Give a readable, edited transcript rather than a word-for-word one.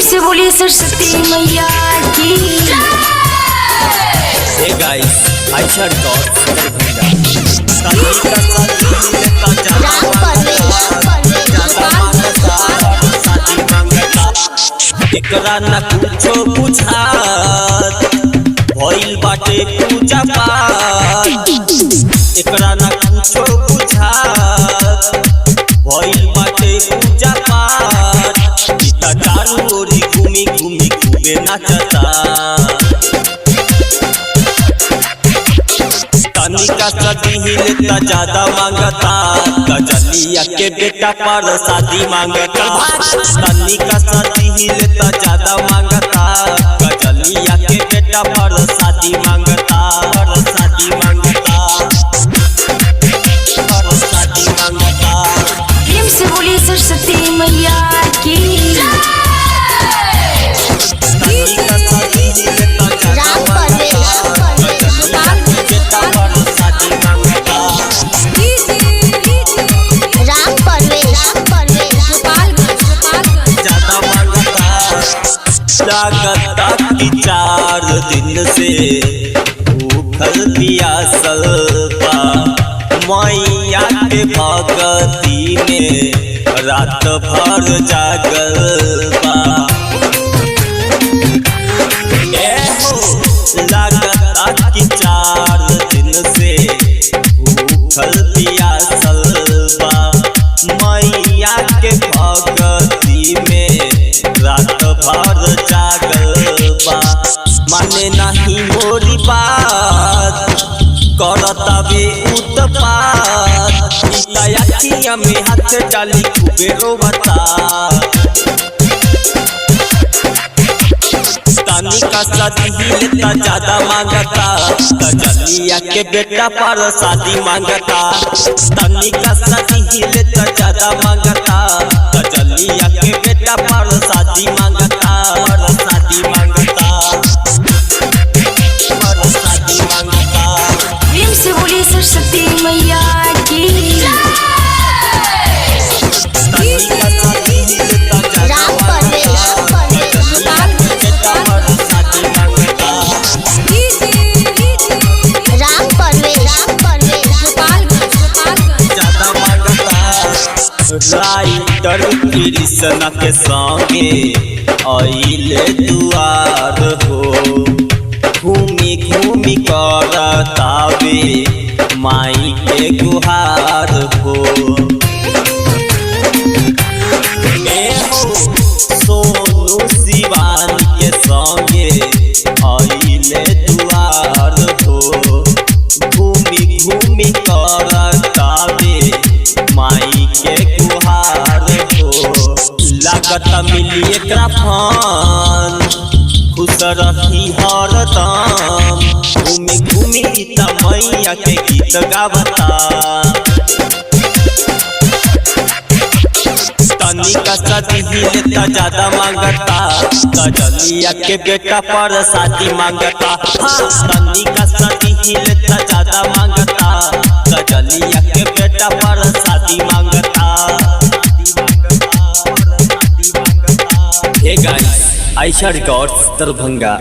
से बोलिए सरस्वती मैया की। हे गाइस, आयशा एकरा न कुछो बुझात भइल बाटे पूजा पाठ। एकरा न कुछो बुझात भइल बाटे पूजा पाठ। इता चारू ओरी घूमी घूमी खूबे नाचता। तनिका सदी हिलता ज्यादा मांगता। कजलिया के बेटा पर शादी मांगता। तनिका सदी हिलता ज्यादा मांगता। कजलिया के बेटा पर शादी मांगता। पर शादी मांगता। पर शादी मांगता। प्रेम से बोलिए सरस्वती मैया की। तनिका सदी हिलता ज्यादा मांगता। कजलिया के बेटा पर शादी मांगता। लागता कि 4 दिन से भूखल पियासल बा। मैया के भगती में रात भर जागल बा। लागता कि 4 दिन से भूखल पियासल बा। मैया के भगती में रात भर जागल बा। माने नहीं मोरी बात करता बे उत्पात। अखिया में हाथ डाली खूबे रोबता। तनिका सदी हिलता ज्यादा मांगता। कजलिया के बेटा पर शादी मांगता। तनिका सदी हिलता ज्यादा मांगता। कजलिया के बेटा पर शादी मांगता। पर शादी मांगता। पर शादी मांगता। प्रेम से बोलिए सरस्वती मैया की। तनिका सदी हिलता ज्यादा मांगता। कजलिया के बेटा पर शादी मांगता। ज्यादा मांगता। राइटर कृष्ण के संगे आइले दुआर हो। घूमी घूमी करतावे माई के गुहार हो। सोनू शिवान के संगे आइले दुआर हो। घूमी घूमी करतावे माई के गुहार हो। लागत मिली एकरा फन खुश रही हरदम। घूमी घूमी त मैया के गीत गावता। तनिका सदी हिलता ज्यादा मांगता। कजलिया के बेटा पर शादी मांगता। तनिका सदी हिलता ज्यादा मांगता। कजलिया के बेटा पर शादी मांगता। Hey guys, Ayesha records Darbhanga.